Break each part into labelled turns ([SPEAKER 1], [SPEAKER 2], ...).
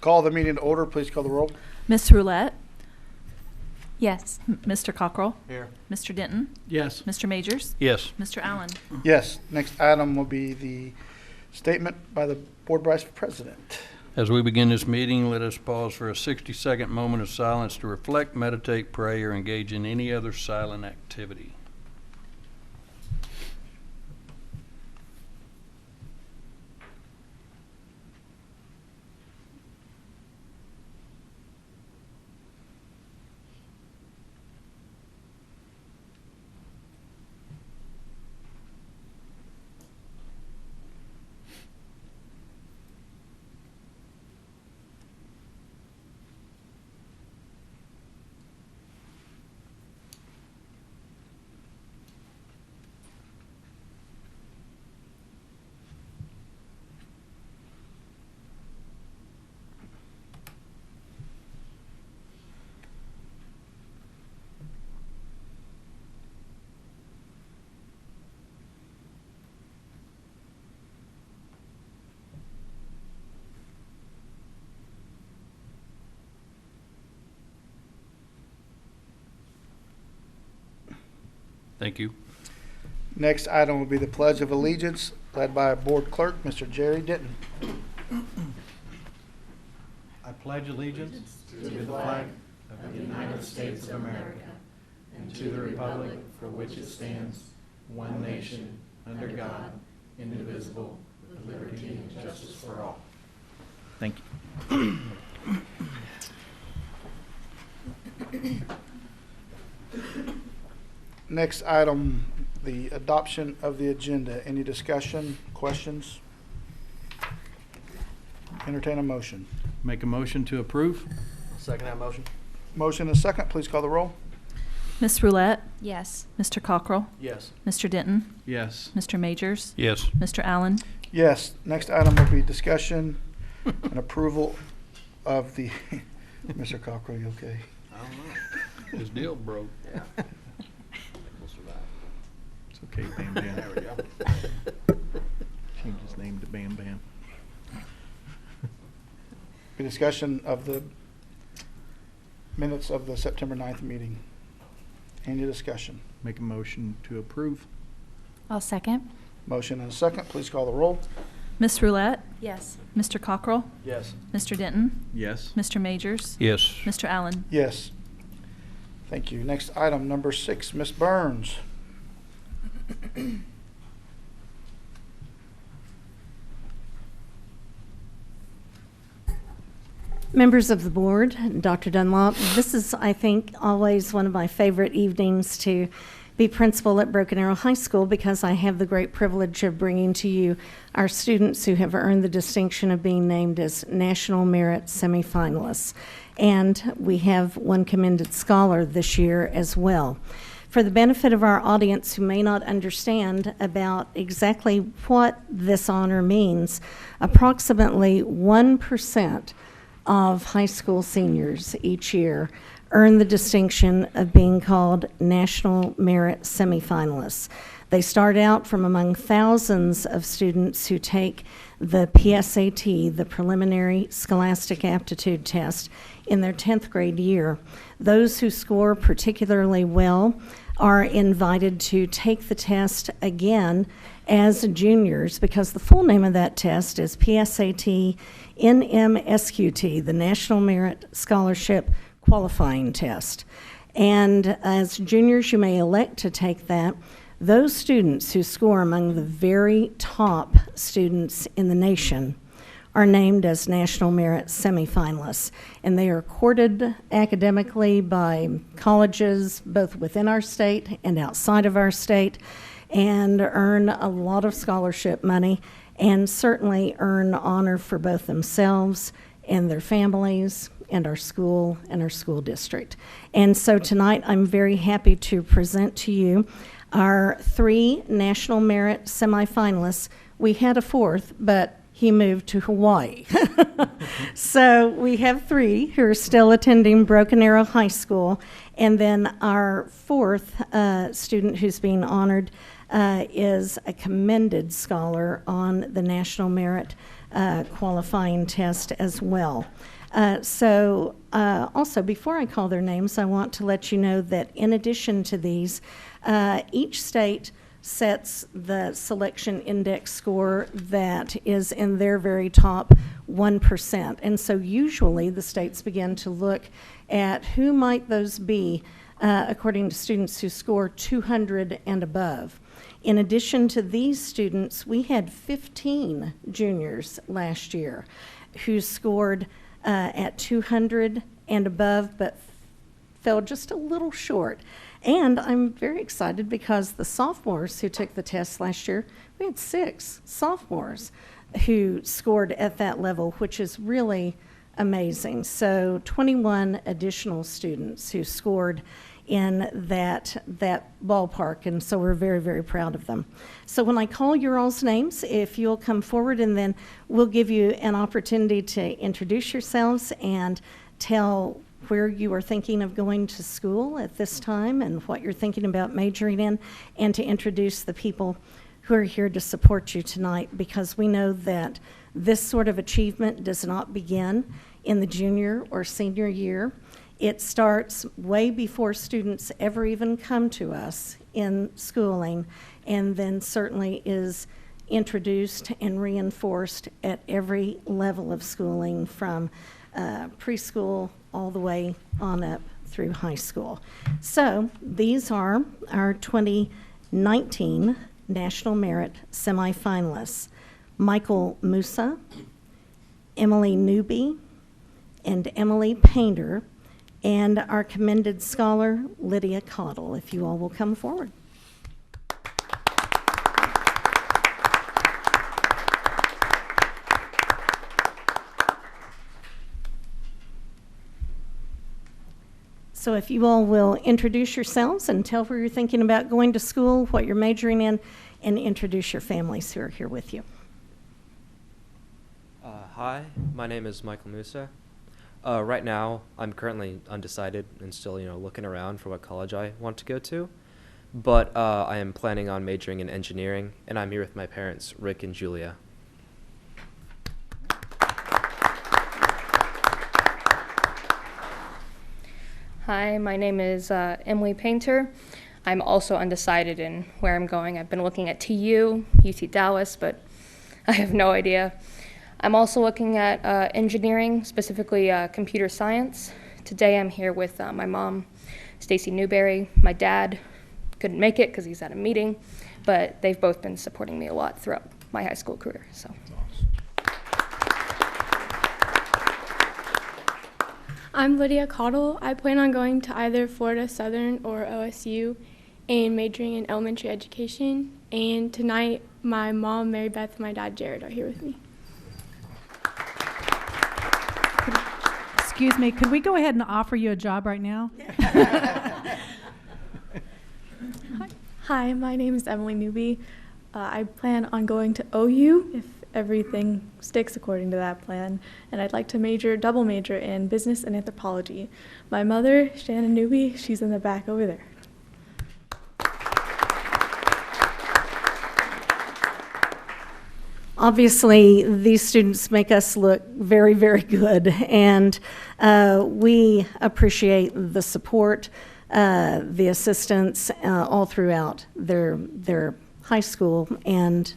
[SPEAKER 1] Call the meeting to order. Please call the roll.
[SPEAKER 2] Ms. Roulette,
[SPEAKER 3] Yes.
[SPEAKER 2] Mr. Cockrell,
[SPEAKER 4] Here.
[SPEAKER 2] Mr. Denton,
[SPEAKER 4] Yes.
[SPEAKER 2] Mr. Majors,
[SPEAKER 4] Yes.
[SPEAKER 2] Mr. Allen.
[SPEAKER 1] Yes. Next item will be the statement by the Board Vice President.
[SPEAKER 4] As we begin this meeting, let us pause for a 60-second moment of silence to reflect, meditate, pray, or engage in any other silent activity. Thank you.
[SPEAKER 1] Next item will be the Pledge of Allegiance, led by Board Clerk, Mr. Jerry Denton.
[SPEAKER 5] I pledge allegiance to the flag of the United States of America and to the republic for which it stands, one nation, under God, indivisible, with liberty and justice for all.
[SPEAKER 4] Thank you.
[SPEAKER 1] Next item, the adoption of the agenda. Any discussion, questions? Entertain a motion.
[SPEAKER 4] Make a motion to approve?
[SPEAKER 6] Second that motion?
[SPEAKER 1] Motion and second. Please call the roll.
[SPEAKER 2] Ms. Roulette,
[SPEAKER 3] Yes.
[SPEAKER 2] Mr. Cockrell,
[SPEAKER 6] Yes.
[SPEAKER 2] Mr. Denton,
[SPEAKER 4] Yes.
[SPEAKER 2] Mr. Majors,
[SPEAKER 4] Yes.
[SPEAKER 2] Mr. Allen.
[SPEAKER 1] Yes. Next item will be discussion and approval of the, Mr. Cockrell, you okay?
[SPEAKER 6] I don't know.
[SPEAKER 4] His deal broke.
[SPEAKER 6] Yeah. I think we'll survive.
[SPEAKER 5] It's okay, Bam Bam.
[SPEAKER 6] There we go.
[SPEAKER 5] Change his name to Bam Bam.
[SPEAKER 1] The discussion of the minutes of the September 9th meeting. Any discussion?
[SPEAKER 5] Make a motion to approve?
[SPEAKER 3] I'll second.
[SPEAKER 1] Motion and a second. Please call the roll.
[SPEAKER 2] Ms. Roulette,
[SPEAKER 3] Yes.
[SPEAKER 2] Mr. Cockrell,
[SPEAKER 6] Yes.
[SPEAKER 2] Mr. Denton,
[SPEAKER 5] Yes.
[SPEAKER 2] Mr. Majors,
[SPEAKER 4] Yes.
[SPEAKER 2] Mr. Allen.
[SPEAKER 1] Yes. Thank you. Next item, number 6, Ms. Burns.
[SPEAKER 7] Members of the board, Dr. Dunlop, this is, I think, always one of my favorite evenings to be principal at Broken Arrow High School because I have the great privilege of bringing to you our students who have earned the distinction of being named as National Merit Semifinalists. And we have one commended scholar this year as well. For the benefit of our audience who may not understand about exactly what this honor means, approximately 1% of high school seniors each year earn the distinction of being called National Merit Semifinalists. They start out from among thousands of students who take the PSAT, the Preliminary Scholastic Aptitude Test, in their 10th grade year. Those who score particularly well are invited to take the test again as juniors because the full name of that test is PSAT NMSQT, the National Merit Scholarship Qualifying Test. And as juniors, you may elect to take that. Those students who score among the very top students in the nation are named as National Merit Semifinalists, and they are courted academically by colleges both within our state and outside of our state, and earn a lot of scholarship money, and certainly earn honor for both themselves and their families and our school district. And so tonight I'm very happy to present to you our 3 National Merit semifinalists. We had a 4th, but he moved to Hawaii. So we have 3 who are still attending Broken Arrow High School. And then our 4th student who's being honored is a commended scholar on the National Merit qualifying test as well. Also, before I call their names, I want to let you know that in addition to these, each state sets the selection index score that is in their very top 1%. And so usually the states begin to look at who might those be according to students who score 200 and above. In addition to these students, we had 15 juniors last year who scored at 200 and above, but fell just a little short. And I'm very excited because the sophomores who took the test last year, we had 6 sophomores who scored at that level, which is really amazing. So 21 additional students who scored in that ballpark, and so we're very, very proud of them. So when I call your all's names, if you'll come forward, and then we'll give you an opportunity to introduce yourselves and tell where you are thinking of going to school at this time and what you're thinking about majoring in, and to introduce the people who are here to support you tonight, because we know that this sort of achievement does not begin in the junior or senior year. It starts way before students ever even come to us in schooling, and then certainly is introduced and reinforced at every level of schooling, from preschool all the way on up through high school. So these are our 2019 National Merit semifinalists: Michael Musa, Emily Newby, and Emily Painter, and our commended scholar, Lydia Cottle. If you all will come forward. So if you all will introduce yourselves and tell where you're thinking about going to school, what you're majoring in, and introduce your families who are here with you.
[SPEAKER 8] Hi, my name is Michael Musa. Right now, I'm currently undecided and still, looking around for what college I want to go to. But I am planning on majoring in engineering, and I'm here with my parents, Rick and Julia.
[SPEAKER 9] Hi, my name is Emily Painter. I'm also undecided in where I'm going. I've been looking at TU, UT Dallas, but I have no idea. I'm also looking at engineering, specifically computer science. Today I'm here with my mom, Stacy Newberry. My dad couldn't make it because he's at a meeting, but they've both been supporting me a lot throughout my high school career. So.
[SPEAKER 10] I'm Lydia Cottle. I plan on going to either Florida Southern or OSU and majoring in elementary education. And tonight, my mom, Mary Beth, and my dad, Jared, are here with me.
[SPEAKER 11] Excuse me, could we go ahead and offer you a job right now?
[SPEAKER 10] Hi, my name is Emily Newby. I plan on going to OU if everything sticks according to that plan, and I'd like to double major in business and anthropology. My mother, Shannon Newby, she's in the back over there.
[SPEAKER 7] Obviously, these students make us look very, very good, and we appreciate the support, the assistance all throughout their high school and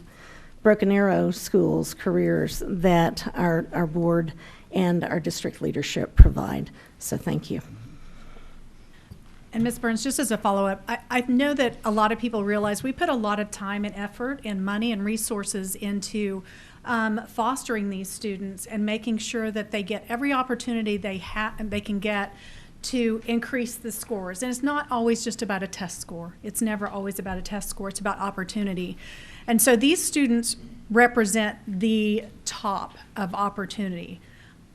[SPEAKER 7] Broken Arrow schools careers that our board and our district leadership provide. So thank you.
[SPEAKER 11] And Ms. Burns, just as a follow-up, I know that a lot of people realize we put a lot of time and effort and money and resources into fostering these students and making sure that they get every opportunity they can get to increase the scores. And it's not always just about a test score. It's never always about a test score. It's about opportunity. And so these students represent the top of opportunity.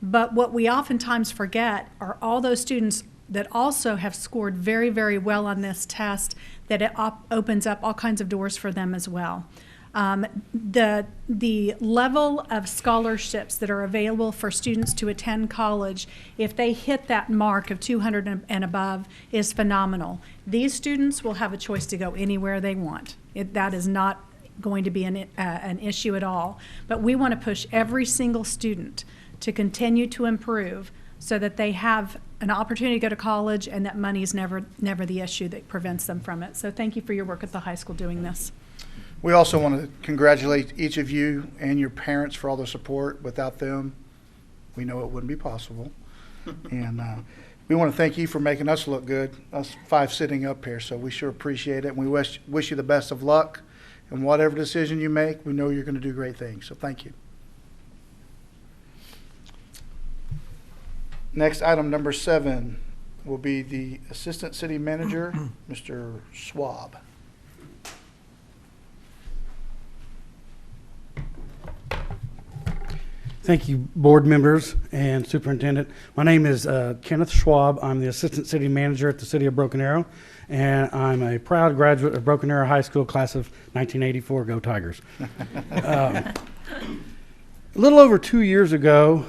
[SPEAKER 11] But what we oftentimes forget are all those students that also have scored very, very well on this test, that it opens up all kinds of doors for them as well. The level of scholarships that are available for students to attend college, if they hit that mark of 200 and above, is phenomenal. These students will have a choice to go anywhere they want. That is not going to be an issue at all. But we want to push every single student to continue to improve so that they have an opportunity to go to college, and that money is never the issue that prevents them from it. So thank you for your work at the high school doing this.
[SPEAKER 1] We also want to congratulate each of you and your parents for all the support. Without them, we know it wouldn't be possible. And we want to thank you for making us look good, us 5 sitting up here. So we sure appreciate it. And we wish you the best of luck. And whatever decision you make, we know you're going to do great things. So thank you. Next, item number 7 will be the Assistant City Manager, Mr. Schwab.
[SPEAKER 12] Thank you, board members and superintendent. My name is Kenneth Schwab. I'm the Assistant City Manager at the City of Broken Arrow, and I'm a proud graduate of Broken Arrow High School, class of 1984. Go Tigers. A little over 2 years ago,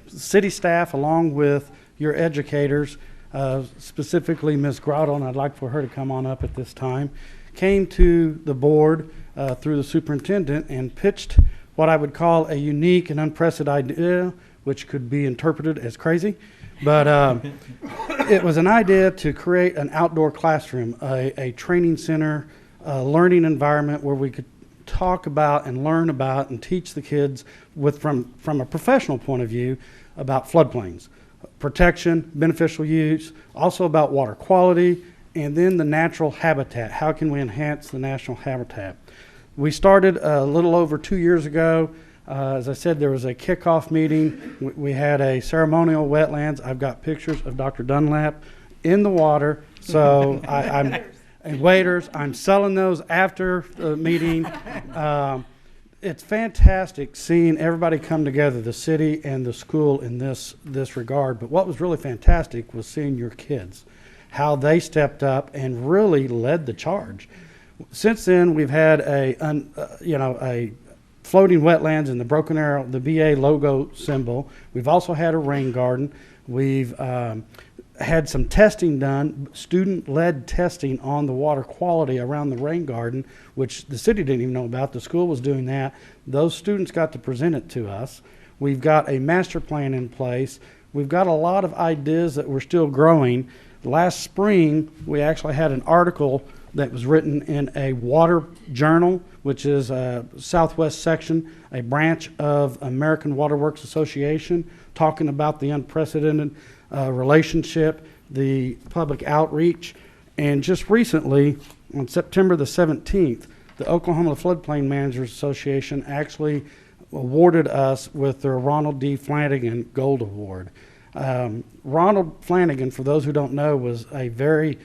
[SPEAKER 12] city staff, along with your educators, specifically Ms. Grotto, and I'd like for her to come on up at this time, came to the board through the superintendent and pitched what I would call a unique and unprecedented idea, which could be interpreted as crazy. But it was an idea to create an outdoor classroom, a training center, a learning environment where we could talk about and learn about and teach the kids from a professional point of view about floodplains, protection, beneficial use, also about water quality, and then the natural habitat. How can we enhance the national habitat? We started a little over 2 years ago. As I said, there was a kickoff meeting. We had a ceremonial wetlands. I've got pictures of Dr. Dunlap in the water. So and waiters, I'm selling those after the meeting. It's fantastic seeing everybody come together, the city and the school in this regard. But what was really fantastic was seeing your kids, how they stepped up and really led the charge. Since then, we've had a floating wetlands in the Broken Arrow, the BA logo symbol. We've also had a rain garden. We've had some testing done, student-led testing on the water quality around the rain garden, which the city didn't even know about. The school was doing that. Those students got to present it to us. We've got a master plan in place. We've got a lot of ideas that we're still growing. Last spring, we actually had an article that was written in a water journal, which is a Southwest section, a branch of American Water Works Association, talking about the unprecedented relationship, the public outreach. And just recently, on September the 17th, the Oklahoma Floodplain Managers Association actually awarded us with their Ronald D. Flanagan Gold Award. Ronald Flanagan, for those who don't know, was a very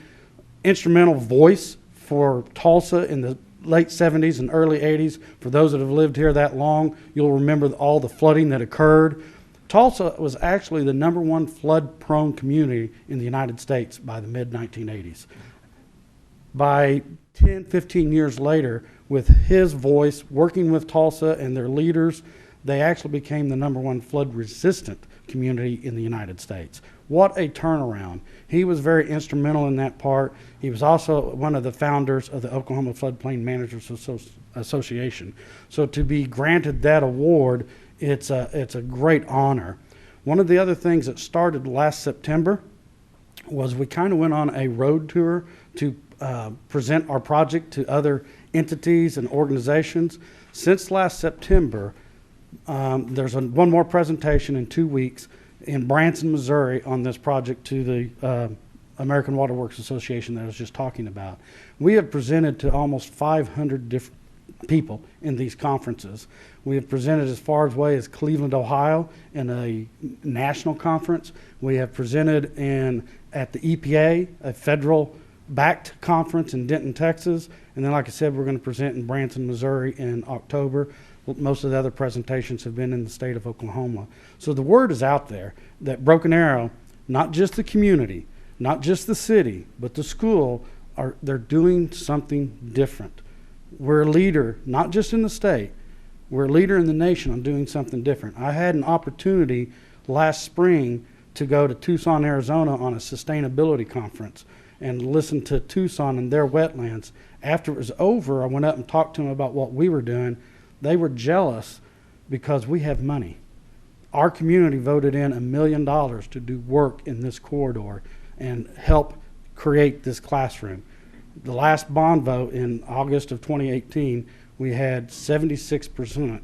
[SPEAKER 12] instrumental voice for Tulsa in the late 70s and early 80s. For those that have lived here that long, you'll remember all the flooding that occurred. Tulsa was actually the #1 flood-prone community in the United States by the mid-1980s. By 10, 15 years later, with his voice, working with Tulsa and their leaders, they actually became the #1 flood-resistant community in the United States. What a turnaround. He was very instrumental in that part. He was also one of the founders of the Oklahoma Floodplain Managers Association. So to be granted that award, it's a great honor. One of the other things that started last September was we kind of went on a road tour to present our project to other entities and organizations. Since last September, there's one more presentation in 2 weeks in Branson, Missouri on this project to the American Water Works Association that I was just talking about. We have presented to almost 500 different people in these conferences. We have presented as far away as Cleveland, Ohio in a national conference. We have presented at the EPA, a federal-backed conference in Denton, Texas. And then, like I said, we're going to present in Branson, Missouri in October. Most of the other presentations have been in the state of Oklahoma. So the word is out there that Broken Arrow, not just the community, not just the city, but the school, they're doing something different. we're a leader, not just in the state, we're a leader in the nation on doing something different. I had an opportunity last spring to go to Tucson, Arizona on a sustainability conference and listen to Tucson and their wetlands. After it was over, I went up and talked to them about what we were doing. They were jealous because we have money. Our community voted in $1 million to do work in this corridor and help create this classroom. The last bond vote in August of 2018, we had 76%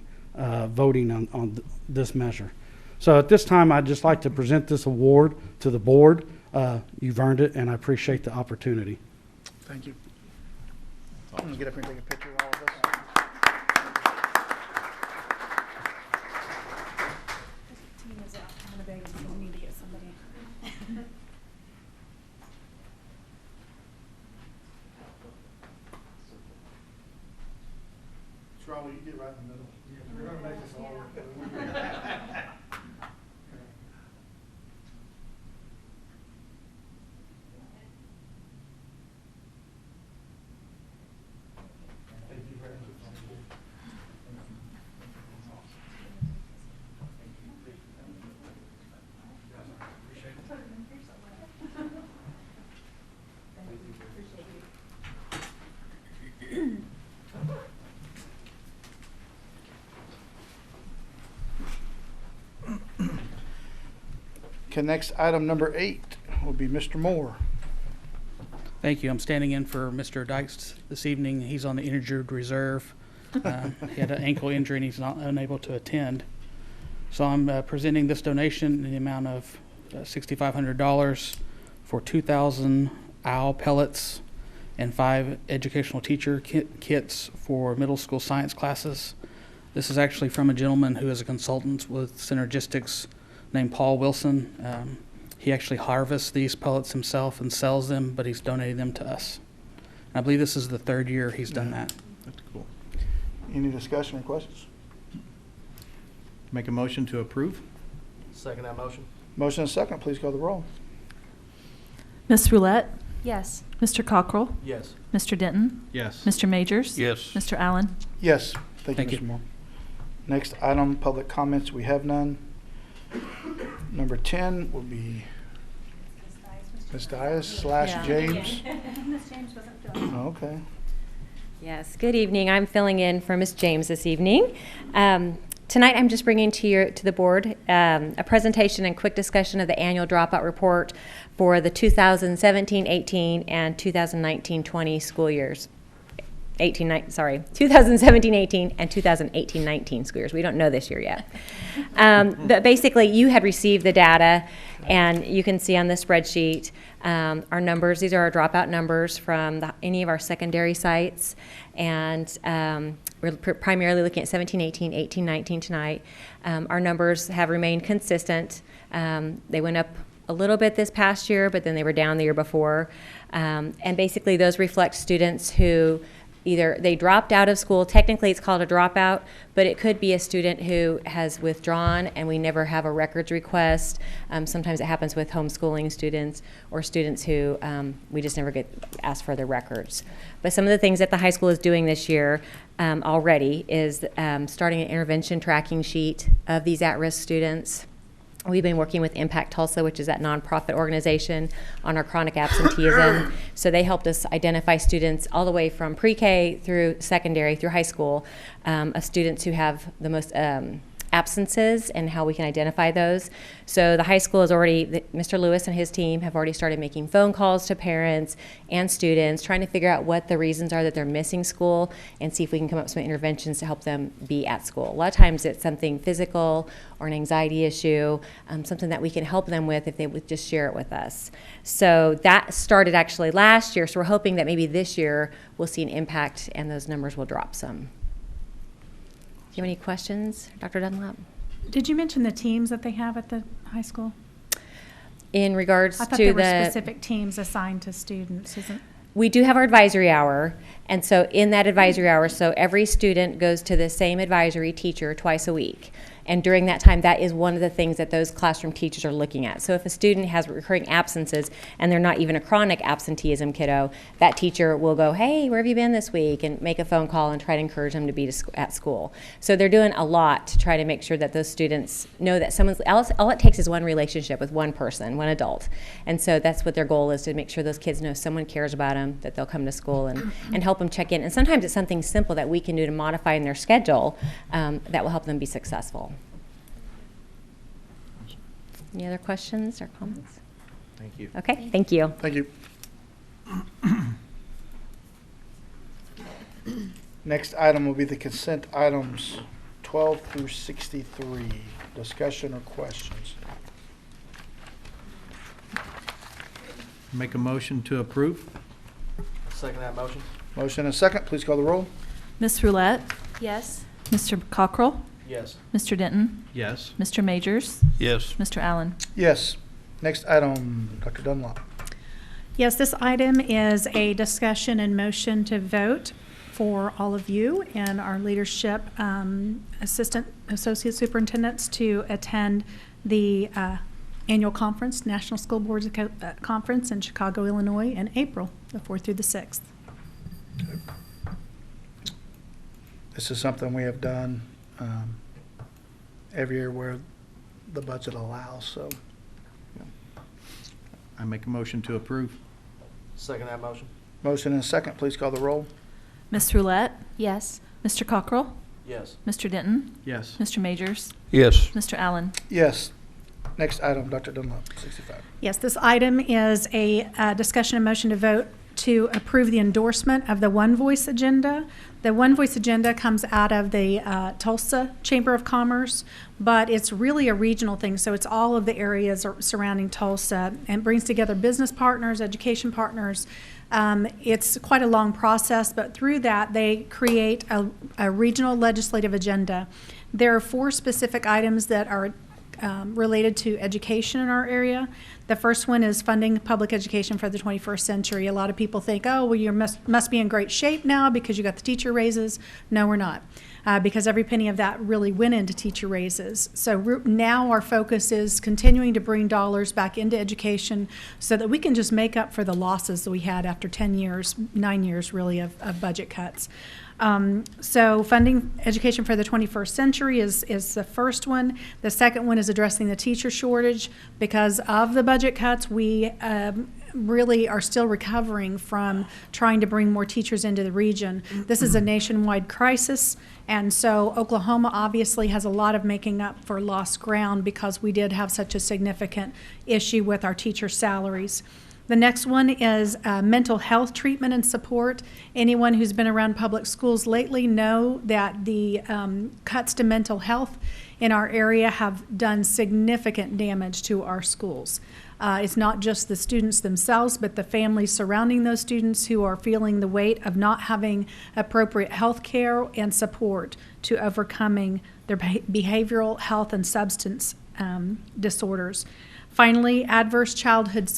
[SPEAKER 12] voting on this measure. So at this time, I'd just like to present this award to the board. You've earned it, and I appreciate the opportunity.
[SPEAKER 1] Thank you. I'm gonna get up here and take a picture of all of us. Charlie, you get right in the middle. You're gonna make this all work. Thank you very much. Okay, next item number 8 will be Mr. Moore.
[SPEAKER 13] Thank you. I'm standing in for Mr. Dykes this evening. He's on the injured reserve. He had an ankle injury and he's not unable to attend. So I'm presenting this donation in the amount of $6,500 for 2,000 owl pellets and 5 educational teacher kits for middle school science classes. This is actually from a gentleman who is a consultant with Synergistics named Paul Wilson. He actually harvests these pellets himself and sells them, but he's donating them to us. And I believe this is the 3rd year he's done that.
[SPEAKER 1] That's cool. Any discussion or questions?
[SPEAKER 5] Make a motion to approve?
[SPEAKER 6] Second that motion.
[SPEAKER 1] Motion and second, please call the roll.
[SPEAKER 2] Ms. Roulette,
[SPEAKER 3] Yes.
[SPEAKER 2] Mr. Cockrell,
[SPEAKER 6] Yes.
[SPEAKER 2] Mr. Denton,
[SPEAKER 5] Yes.
[SPEAKER 2] Mr. Majors.
[SPEAKER 4] Yes.
[SPEAKER 2] Mr. Allen.
[SPEAKER 1] Yes, thank you,
[SPEAKER 13] Thank
[SPEAKER 1] Mr.
[SPEAKER 13] you.
[SPEAKER 1] Moore. Next item, public comments, we have none. Number 10 will be Ms. Dias /
[SPEAKER 2] Yeah.
[SPEAKER 1] James.
[SPEAKER 3] Ms. James wasn't feeling.
[SPEAKER 1] Okay.
[SPEAKER 14] Yes, good evening. I'm filling in for Ms. James this evening. Tonight, I'm just bringing to the board a presentation and quick discussion of the annual dropout report for the 2017-18 and 2019-20 school years. 2017-18 and 2018-19 school years. We don't know this year yet. But basically, you had received the data, and you can see on the spreadsheet our numbers. These are our dropout numbers from any of our secondary sites. And we're primarily looking at 17-18, 18-19 tonight. Our numbers have remained consistent. They went up a little bit this past year, but then they were down the year before. And basically, those reflect students who either they dropped out of school. Technically, it's called a dropout, but it could be a student who has withdrawn and we never have a records request. Sometimes it happens with homeschooling students or students who we just never get asked for their records. But some of the things that the high school is doing this year already is starting an intervention tracking sheet of these at-risk students. We've been working with Impact Tulsa, which is that nonprofit organization, on our chronic absenteeism. So they helped us identify students all the way from pre-K through secondary, through high school, of students who have the most absences and how we can identify those. So the high school is already, Mr. Lewis and his team have already started making phone calls to parents and students, trying to figure out what the reasons are that they're missing school and see if we can come up with some interventions to help them be at school. A lot of times it's something physical or an anxiety issue, something that we can help them with if they would just share it with us. So that started actually last year, so we're hoping that maybe this year we'll see an impact and those numbers will drop some. Do you have any questions, Dr. Dunlap?
[SPEAKER 11] Did you mention the teams that they have at the high school?
[SPEAKER 14] In regards
[SPEAKER 11] I thought
[SPEAKER 14] to
[SPEAKER 11] there were
[SPEAKER 14] the
[SPEAKER 11] specific teams assigned to students, isn't?
[SPEAKER 14] We do have our advisory hour, and so in that advisory hour, so every student goes to the same advisory teacher twice a week. And during that time, that is one of the things that those classroom teachers are looking at. So if a student has recurring absences and they're not even a chronic absenteeism kiddo, that teacher will go, hey, where have you been this week? And make a phone call and try to encourage them to be at school. So they're doing a lot to try to make sure that those students know that someone's, all it takes is one relationship with one person, one adult. And so that's what their goal is, to make sure those kids know someone cares about them, that they'll come to school and help them check in. And sometimes it's something simple that we can do to modify in their schedule that will help them be successful. Any other questions or comments?
[SPEAKER 5] Thank you.
[SPEAKER 14] Okay, thank you.
[SPEAKER 1] Thank you. Next item will be the consent items 12 through 63. Discussion or questions?
[SPEAKER 5] Make a motion to approve.
[SPEAKER 6] Second that motion.
[SPEAKER 1] Motion and a second. Please call the roll.
[SPEAKER 2] Ms. Roulette,
[SPEAKER 3] Yes.
[SPEAKER 2] Mr. Cockrell,
[SPEAKER 6] Yes.
[SPEAKER 2] Mr. Denton,
[SPEAKER 5] Yes.
[SPEAKER 2] Mr. Majors,
[SPEAKER 4] Yes.
[SPEAKER 2] Mr. Allen.
[SPEAKER 1] Yes. Next item, Dr. Dunlop.
[SPEAKER 11] Yes, this item is a discussion and motion to vote for all of you and our leadership assistant associate superintendents to attend the annual conference, National School Boards Conference in Chicago, Illinois in April, the 4th through the 6th.
[SPEAKER 1] This is something we have done every year where the budget allows, so.
[SPEAKER 5] I make a motion to approve.
[SPEAKER 6] Second that motion.
[SPEAKER 1] Motion and a second. Please call the roll.
[SPEAKER 2] Ms. Roulette,
[SPEAKER 3] Yes.
[SPEAKER 2] Mr. Cockrell,
[SPEAKER 6] Yes.
[SPEAKER 2] Mr. Denton,
[SPEAKER 5] Yes.
[SPEAKER 2] Mr. Majors,
[SPEAKER 4] Yes.
[SPEAKER 2] Mr. Allen.
[SPEAKER 1] Yes. Next item, Dr. Dunlop, 65.
[SPEAKER 11] Yes, this item is a discussion and motion to vote to approve the endorsement of the One Voice agenda. The One Voice agenda comes out of the Tulsa Chamber of Commerce, but it's really a regional thing. So it's all of the areas surrounding Tulsa and brings together business partners, education partners. It's quite a long process, but through that they create a regional legislative agenda. There are 4 specific items that are related to education in our area. The first one is funding public education for the 21st century. A lot of people think, oh, well, you must be in great shape now because you got the teacher raises. No, we're not, because every penny of that really went into teacher raises. So now our focus is continuing to bring dollars back into education so that we can just make up for the losses that we had after 10 years, 9 years really of budget cuts. So funding education for the 21st century is the first one. The second one is addressing the teacher shortage. Because of the budget cuts, we really are still recovering from trying to bring more teachers into the region. This is a nationwide crisis, and so Oklahoma obviously has a lot of making up for lost ground because we did have such a significant issue with our teacher salaries. The next one is mental health treatment and support. Anyone who's been around public schools lately know that the cuts to mental health in our area have done significant damage to our schools. It's not just the students themselves, but the families surrounding those students who are feeling the weight of not having appropriate health care and support to overcoming their behavioral health and substance disorders. Finally, adverse childhood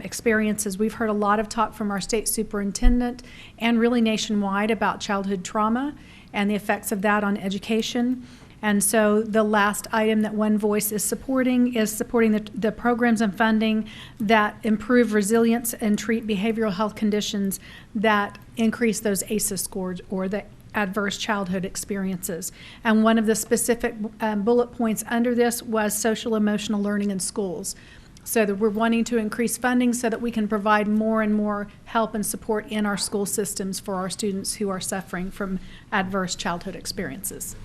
[SPEAKER 11] experiences. We've heard a lot of talk from our state superintendent and really nationwide about childhood trauma and the effects of that on education. And so the last item that One Voice is supporting the programs and funding that improve resilience and treat behavioral health conditions that increase those ACEs scores, or the adverse childhood experiences. And one of the specific bullet points under this was social emotional learning in schools. So that we're wanting to increase funding so that we can provide more and more help and support in our school systems for our students who are suffering from adverse childhood experiences.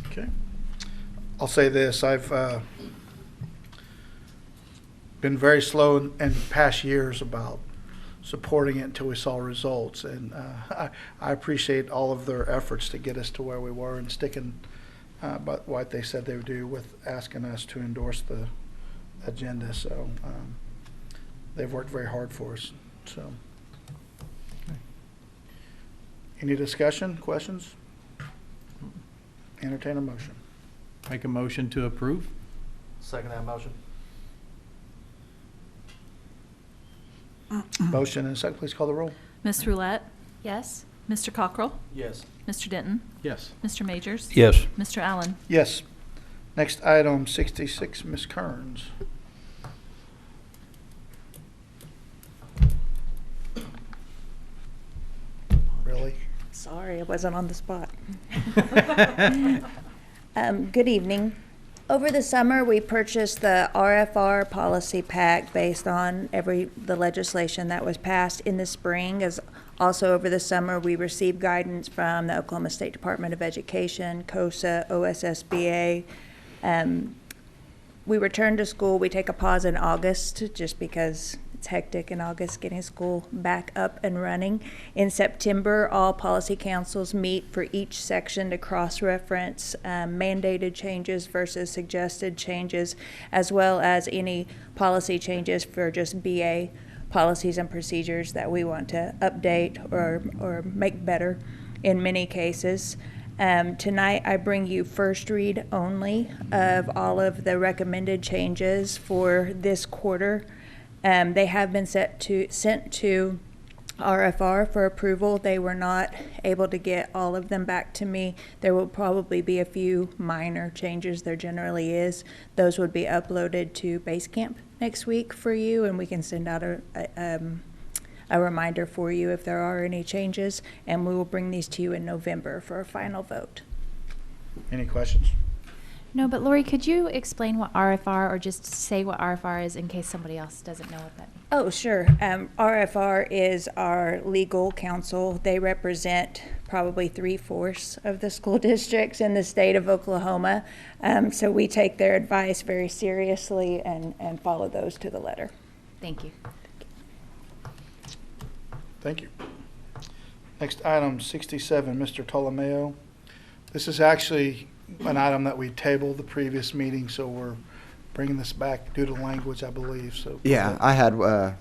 [SPEAKER 1] Okay. I'll say this, I've been very slow in past years about supporting it until we saw results, and I appreciate all of their efforts to get us to where we were and sticking by what they said they would do with asking us to endorse the agenda. So they've worked very hard for us. So, any discussion, questions? Entertain a motion.
[SPEAKER 5] Make a motion to approve.
[SPEAKER 6] Second that motion.
[SPEAKER 1] Motion and a second. Please call the roll.
[SPEAKER 2] Ms. Roulette,
[SPEAKER 3] Yes.
[SPEAKER 2] Mr. Cockrell?
[SPEAKER 6] Yes.
[SPEAKER 2] Mr. Denton?
[SPEAKER 5] Yes.
[SPEAKER 2] Mr. Majors?
[SPEAKER 4] Yes.
[SPEAKER 2] Mr. Allen?
[SPEAKER 1] Yes. Next item, 66, Ms. Kearns. Really?
[SPEAKER 15] Sorry, I wasn't on the spot. Good evening. Over the summer, we purchased the RFR policy pack based on the legislation that was passed in the spring. As also over the summer, we received guidance from the Oklahoma State Department of Education, COSA, OSSBA. We return to school. We take a pause in August just because it's hectic in August getting school back up and running. In September, all policy councils meet for each section to cross-reference mandated changes versus suggested changes, as well as any policy changes for just BA policies and procedures that we want to update or make better in many cases. Tonight, I bring you first read only of all of the recommended changes for this quarter. They have been sent to RFR for approval. They were not able to get all of them back to me. There will probably be a few minor changes. There generally is. Those would be uploaded to Basecamp next week for you, and we can send out a reminder for you if there are any changes, and we will bring these to you in November for a final vote.
[SPEAKER 1] Any questions?
[SPEAKER 16] No, but Lori, could you explain what RFR, or just say what RFR is in case somebody else doesn't know what that means?
[SPEAKER 15] Oh, sure. RFR is our legal counsel. They represent probably 3/4 of the school districts in the state of Oklahoma. So we take their advice very seriously and follow those to the letter.
[SPEAKER 16] Thank you.
[SPEAKER 1] Thank you. Next item, 67, Mr. Ptolomeo. This is actually an item that we tabled the previous meeting, so we're bringing this back due to language, I believe. So
[SPEAKER 17] yeah, I had a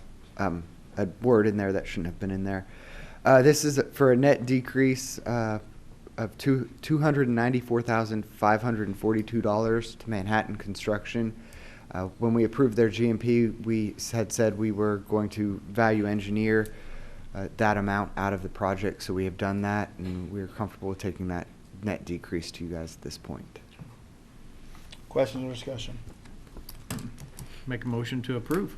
[SPEAKER 17] word in there that shouldn't have been in there. This is for a net decrease of $294,542 to Manhattan Construction. When we approved their GMP, we had said we were going to value engineer that amount out of the project, so we have done that, and we're comfortable with taking that net decrease to you guys at this point.
[SPEAKER 1] Questions or discussion?
[SPEAKER 5] Make a motion to approve.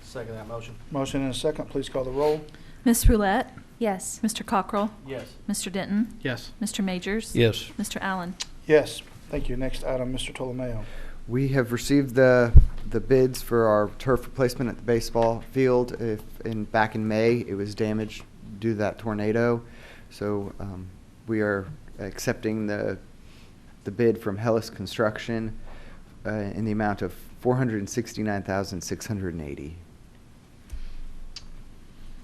[SPEAKER 6] Second that motion.
[SPEAKER 1] Motion and a second. Please call the roll.
[SPEAKER 2] Ms. Roulette?
[SPEAKER 16] Yes.
[SPEAKER 2] Mr. Cockrell?
[SPEAKER 6] Yes.
[SPEAKER 2] Mr. Denton?
[SPEAKER 5] Yes.
[SPEAKER 2] Mr. Majors?
[SPEAKER 4] Yes.
[SPEAKER 2] Mr. Allen?
[SPEAKER 1] Yes. Thank you. Next item, Mr. Ptolomeo.
[SPEAKER 17] We have received the bids for our turf replacement at the baseball field. Back in May, it was damaged due to that tornado. So we are accepting the bid from Hellis Construction in the amount of $469,680.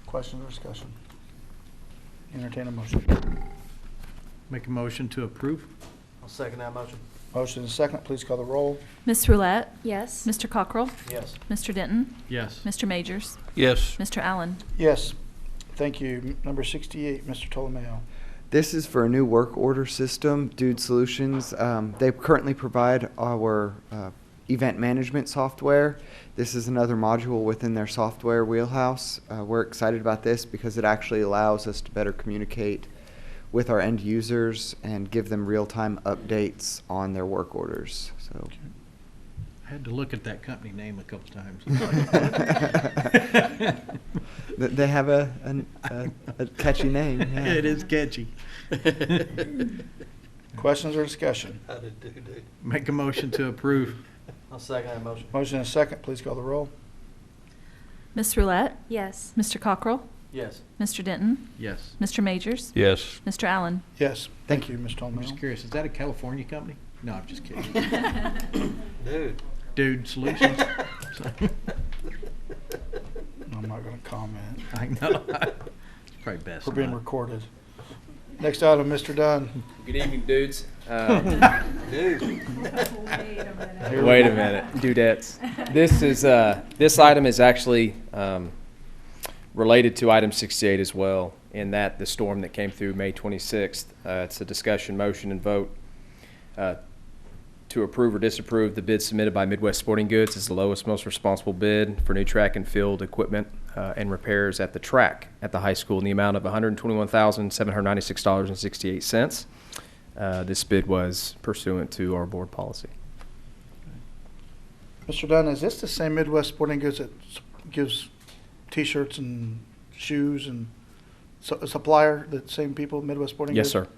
[SPEAKER 1] Questions or discussion? Entertain a motion.
[SPEAKER 5] Make a motion to approve.
[SPEAKER 6] I'll second that motion.
[SPEAKER 1] Motion and a second. Please call the roll.
[SPEAKER 2] Ms. Roulette?
[SPEAKER 16] Yes.
[SPEAKER 2] Mr. Cockrell?
[SPEAKER 6] Yes.
[SPEAKER 2] Mr. Denton?
[SPEAKER 5] Yes.
[SPEAKER 2] Mr. Majors?
[SPEAKER 4] Yes.
[SPEAKER 2] Mr. Allen?
[SPEAKER 1] Yes. Thank you. Number 68, Mr. Ptolomeo.
[SPEAKER 17] This is for a new work order system, Dude Solutions. They currently provide our event management software. This is another module within their software wheelhouse. We're excited about this because it actually allows us to better communicate with our end users and give them real-time updates on their work orders. So,
[SPEAKER 5] I had to look at that company name a couple times.
[SPEAKER 17] They have a catchy name. Yeah.
[SPEAKER 5] It is catchy.
[SPEAKER 1] Questions or discussion?
[SPEAKER 5] Make a motion to approve.
[SPEAKER 6] I'll second that motion.
[SPEAKER 1] Motion and a second. Please call the roll.
[SPEAKER 2] Ms. Roulette?
[SPEAKER 16] Yes.
[SPEAKER 2] Mr. Cockrell?
[SPEAKER 6] Yes.
[SPEAKER 2] Mr. Denton?
[SPEAKER 5] Yes.
[SPEAKER 2] Mr. Majors?
[SPEAKER 4] Yes.
[SPEAKER 2] Mr. Allen?
[SPEAKER 1] Yes. Thank you, Mr.
[SPEAKER 5] I'm
[SPEAKER 1] Ptolomeo.
[SPEAKER 5] just curious, is that a California company? No, I'm just kidding.
[SPEAKER 4] Dude.
[SPEAKER 5] Solutions.
[SPEAKER 1] I'm not going to comment.
[SPEAKER 5] I know. It's probably best.
[SPEAKER 1] We're being
[SPEAKER 5] not.
[SPEAKER 1] recorded. Next item, Mr. Dunn.
[SPEAKER 18] Good evening, dudes.
[SPEAKER 4] Dude.
[SPEAKER 18] Wait a minute, dudettes. This item is actually related to item 68 as well, in that the storm that came through May 26th. It's a discussion, motion, and vote to approve or disapprove the bid submitted by Midwest Sporting Goods as the lowest, most responsible bid for new track and field equipment and repairs at the track at the high school in the amount of $121,796.68. This bid was pursuant to our board policy.
[SPEAKER 1] Mr. Dunn, is this the same Midwest Sporting Goods that gives T-shirts and shoes and a supplier, the same people, Midwest Sporting
[SPEAKER 18] Yes,
[SPEAKER 1] Goods?
[SPEAKER 18] sir.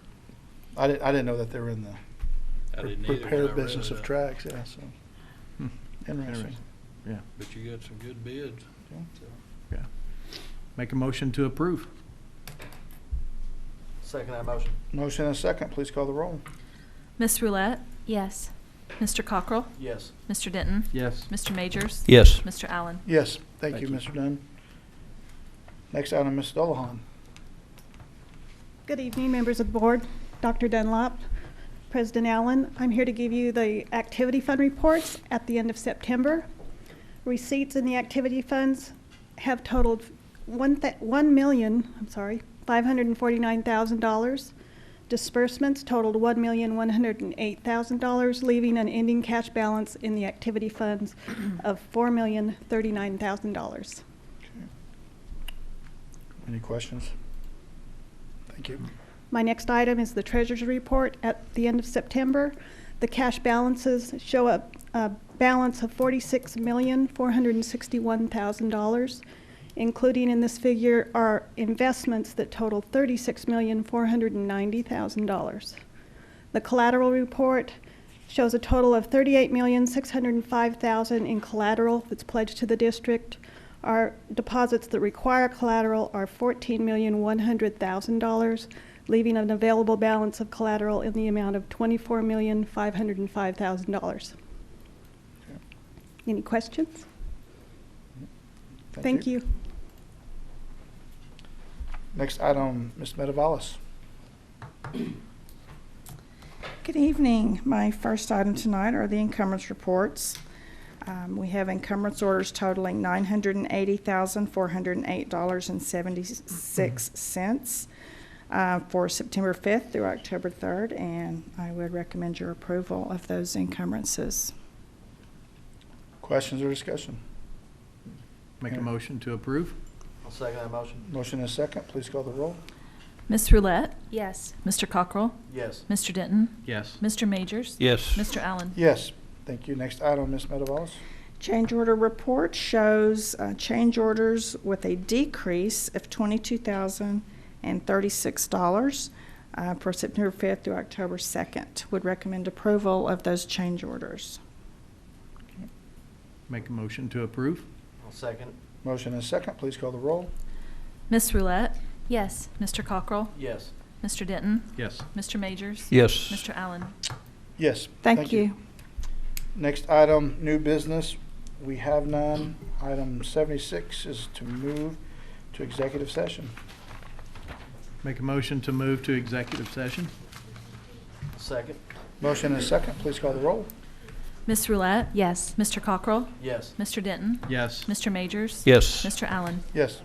[SPEAKER 1] I didn't know that they were in the
[SPEAKER 4] I didn't either when
[SPEAKER 1] repair
[SPEAKER 4] I read
[SPEAKER 1] business
[SPEAKER 4] it.
[SPEAKER 1] of tracks, yeah, so. Interesting.
[SPEAKER 5] Yeah.
[SPEAKER 4] But you got some good bids.
[SPEAKER 5] Yeah. Make a motion to approve.
[SPEAKER 6] Second that motion.
[SPEAKER 1] Motion and a second, please call the roll.
[SPEAKER 2] Miss Roulette,
[SPEAKER 16] Yes.
[SPEAKER 2] Mr. Cockrell,
[SPEAKER 6] Yes.
[SPEAKER 2] Mr. Denton,
[SPEAKER 5] Yes.
[SPEAKER 2] Mr. Majors,
[SPEAKER 4] Yes.
[SPEAKER 2] Mr. Allen.
[SPEAKER 1] Yes, thank
[SPEAKER 5] Thank
[SPEAKER 1] you,
[SPEAKER 5] you.
[SPEAKER 1] Mr. Dunn. Next item, Ms. Dullahan.
[SPEAKER 3] Good evening, members of the board. Dr. Dunlop, President Allen. I'm here to give you the activity fund reports at the end of September. Receipts in the activity funds have totaled $549,000. Disbursements totaled $1,108,000, leaving an ending cash balance in the activity funds of $4,039,000.
[SPEAKER 1] Any questions? Thank you.
[SPEAKER 3] My next item is the treasurer's report at the end of September. The cash balances show a balance of $46,461,000. Including in this figure are investments that total $36,490,000. The collateral report shows a total of $38,605,000 in collateral that's pledged to the district. Our deposits that require collateral are $14,100,000, leaving an available balance of collateral in the amount of $24,505,000. Any questions? Thank you.
[SPEAKER 1] Next item, Ms. Medavalis.
[SPEAKER 19] Good evening. My first item tonight are the encumbrance reports. We have encumbrance orders totaling $980,408.76 for September 5th through October 3rd, and I would recommend your approval of those encumbrances.
[SPEAKER 1] Questions or discussion?
[SPEAKER 5] Make a motion to approve.
[SPEAKER 6] I'll second that motion.
[SPEAKER 1] Motion and a second, please call the roll.
[SPEAKER 2] Miss Roulette,
[SPEAKER 16] Yes.
[SPEAKER 2] Mr. Cockrell,
[SPEAKER 6] Yes.
[SPEAKER 2] Mr. Denton,
[SPEAKER 5] Yes.
[SPEAKER 2] Mr. Majors,
[SPEAKER 4] Yes.
[SPEAKER 2] Mr. Allen.
[SPEAKER 1] Yes, thank you. Next item, Ms. Medavalis.
[SPEAKER 19] Change order report shows change orders with a decrease of $22,036 for September 5th through October 2nd. Would recommend approval of those change orders.
[SPEAKER 5] Make a motion to approve.
[SPEAKER 6] I'll second.
[SPEAKER 1] Motion and a second, please call the roll.
[SPEAKER 2] Miss Roulette,
[SPEAKER 16] Yes.
[SPEAKER 2] Mr. Cockrell,
[SPEAKER 6] Yes.
[SPEAKER 2] Mr. Denton,
[SPEAKER 5] Yes.
[SPEAKER 2] Mr. Majors,
[SPEAKER 4] Yes.
[SPEAKER 2] Mr. Allen.
[SPEAKER 1] Yes.
[SPEAKER 19] Thank you.
[SPEAKER 1] Next item, new business. We have none. Item 76 is to move to executive session.
[SPEAKER 5] Make a motion to move to executive session.
[SPEAKER 6] Second.
[SPEAKER 1] Motion and a second, please call the roll.
[SPEAKER 2] Miss Roulette,
[SPEAKER 16] Yes.
[SPEAKER 2] Mr. Cockrell,
[SPEAKER 6] Yes.
[SPEAKER 2] Mr. Denton,
[SPEAKER 5] Yes.
[SPEAKER 2] Mr. Majors,
[SPEAKER 4] Yes.
[SPEAKER 2] Mr. Allen.
[SPEAKER 1] Yes.